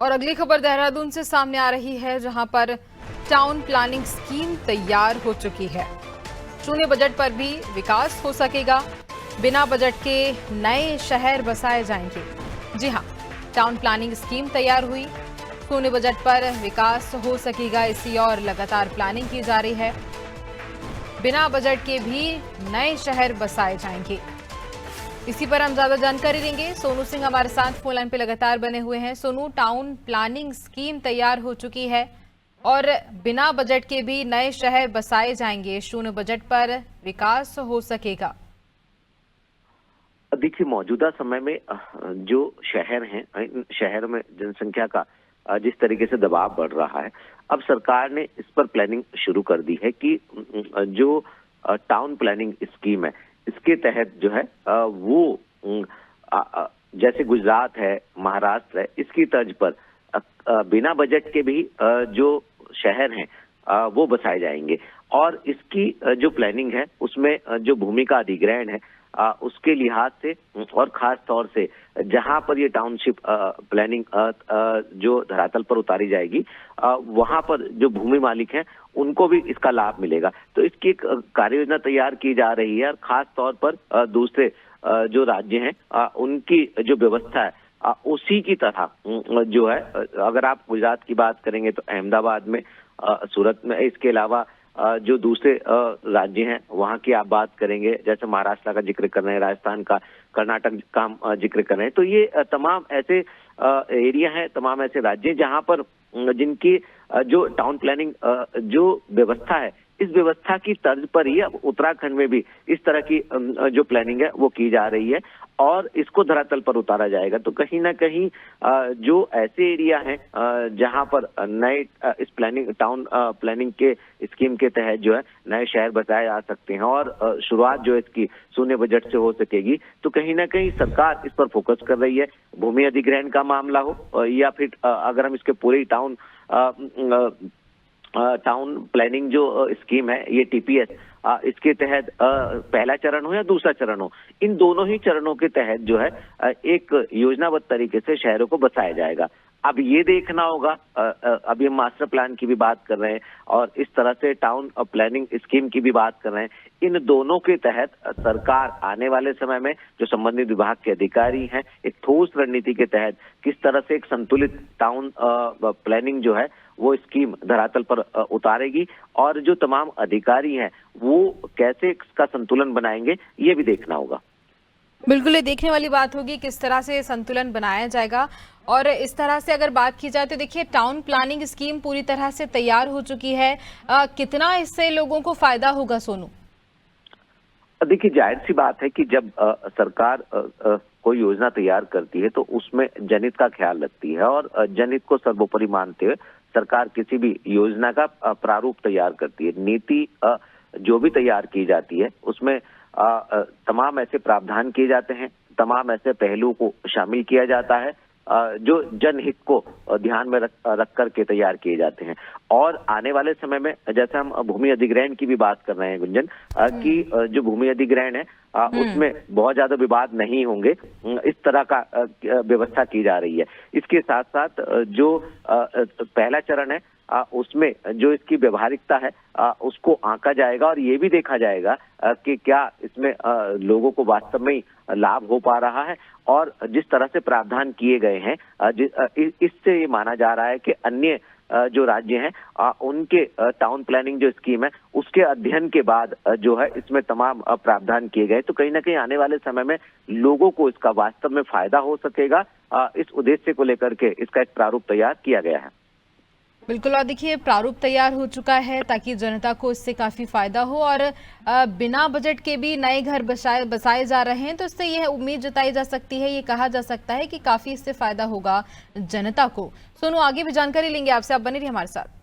और अगली खबर देहरादून से सामने आ रही है, जहां पर टाउन प्लानिंग स्कीम तैयार हो चुकी है। शून्य बजट पर भी विकास हो सकेगा। बिना बजट के नए शहर बसाए जाएंगे। जी हां, टाउन प्लानिंग स्कीम तैयार हुई। शून्य बजट पर विकास हो सकेगा, इसी और लगातार प्लानिंग की जा रही है। बिना बजट के भी नए शहर बसाए जाएंगे। इसी पर हम ज्यादा जानकारी देंगे। सोनू सिंह हमारे साथ फोन लाइन पे लगातार बने हुए हैं। सोनू, टाउन प्लानिंग स्कीम तैयार हो चुकी है और बिना बजट के भी नए शहर बसाए जाएंगे। शून्य बजट पर विकास हो सकेगा। देखिए, मौजूदा समय में जो शहर हैं, इन शहर में जनसंख्या का जिस तरीके से दबाव बढ़ रहा है, अब सरकार ने इस पर प्लानिंग शुरू कर दी है कि जो टाउन प्लानिंग स्कीम है, इसके तहत जो है वो जैसे गुजरात है, महाराष्ट्र है, इसकी तर्ज पर बिना बजट के भी जो शहर हैं वो बसाए जाएंगे। और इसकी जो प्लानिंग है, उसमें जो भूमि का अधिग्रहण है उसके लिहाज से और खास तौर से जहां पर ये टाउनशिप प्लानिंग जो धरातल पर उतारी जाएगी, वहां पर जो भूमि मालिक हैं उनको भी इसका लाभ मिलेगा। तो इसकी एक कार्य योजना तैयार की जा रही है और खास तौर पर दूसरे जो राज्य हैं उनकी जो व्यवस्था है उसी की तरह जो है, अगर आप गुजरात की बात करेंगे तो अहमदाबाद में, सूरत में, इसके अलावा जो दूसरे राज्य हैं वहां की आप बात करेंगे, जैसे महाराष्ट्र का जिक्र कर रहे हैं, राजस्थान का, कर्नाटक का जिक्र कर रहे हैं, तो ये तमाम ऐसे एरिया हैं, तमाम ऐसे राज्य हैं जहां पर जिनकी जो टाउन प्लानिंग जो व्यवस्था है, इस व्यवस्था की तर्ज पर ही अब उत्तराखंड में भी इस तरह की जो प्लानिंग है वो की जा रही है और इसको धरातल पर उतारा जाएगा। तो कहीं ना कहीं जो ऐसे एरिया हैं जहां पर नए इस प्लानिंग टाउन प्लानिंग के स्कीम के तहत जो है नए शहर बसाए जा सकते हैं और शुरुआत जो है इसकी शून्य बजट से हो सकेगी। तो कहीं ना कहीं सरकार इस पर फोकस कर रही है। भूमि अधिग्रहण का मामला हो या फिर अगर हम इसके पूरे टाउन प्लानिंग जो स्कीम है, ये टीपीएस, इसके तहत पहला चरण हो या दूसरा चरण हो, इन दोनों ही चरणों के तहत जो है एक योजनाबद्ध तरीके से शहरों को बसाया जाएगा। अब ये देखना होगा, अभी हम मास्टर प्लान की भी बात कर रहे हैं और इस तरह से टाउन प्लानिंग स्कीम की भी बात कर रहे हैं। इन दोनों के तहत सरकार आने वाले समय में जो संबंधित विभाग के अधिकारी हैं, एक ठोस रणनीति के तहत किस तरह से एक संतुलित टाउन प्लानिंग जो है वो स्कीम धरातल पर उतारेगी और जो तमाम अधिकारी हैं वो कैसे इसका संतुलन बनाएंगे, ये भी देखना होगा। बिल्कुल, ये देखने वाली बात होगी किस तरह से संतुलन बनाया जाएगा। और इस तरह से अगर बात की जाए तो देखिए, टाउन प्लानिंग स्कीम पूरी तरह से तैयार हो चुकी है। कितना इससे लोगों को फायदा होगा सोनू? देखिए, जाहिर सी बात है कि जब सरकार कोई योजना तैयार करती है तो उसमें जनहित का ख्याल रखती है और जनहित को सर्वोपरि मानते हुए सरकार किसी भी योजना का प्रारूप तैयार करती है। नीति जो भी तैयार की जाती है उसमें तमाम ऐसे प्रावधान किए जाते हैं, तमाम ऐसे पहलुओं को शामिल किया जाता है जो जनहित को ध्यान में रख करके तैयार किए जाते हैं। और आने वाले समय में जैसे हम भूमि अधिग्रहण की भी बात कर रहे हैं गुंजन, कि जो भूमि अधिग्रहण है उसमें बहुत ज्यादा विवाद नहीं होंगे, इस तरह का व्यवस्था की जा रही है। इसके साथ साथ जो पहला चरण है उसमें जो इसकी व्यवहारिकता है उसको आंका जाएगा और ये भी देखा जाएगा कि क्या इसमें लोगों को वास्तव में लाभ हो पा रहा है। और जिस तरह से प्रावधान किए गए हैं इससे ये माना जा रहा है कि अन्य जो राज्य हैं उनके टाउन प्लानिंग जो स्कीम है उसके अध्ययन के बाद जो है इसमें तमाम प्रावधान किए गए। तो कहीं ना कहीं आने वाले समय में लोगों को इसका वास्तव में फायदा हो सकेगा। इस उद्देश्य को लेकर के इसका एक प्रारूप तैयार किया गया है। बिल्कुल, और देखिए प्रारूप तैयार हो चुका है ताकि जनता को इससे काफी फायदा हो और बिना बजट के भी नए घर बसाए जा रहे हैं। तो इससे यह उम्मीद जताई जा सकती है, ये कहा जा सकता है कि काफी इससे फायदा होगा जनता को। सोनू, आगे भी जानकारी लेंगे आपसे, आप बने रहिए हमारे साथ।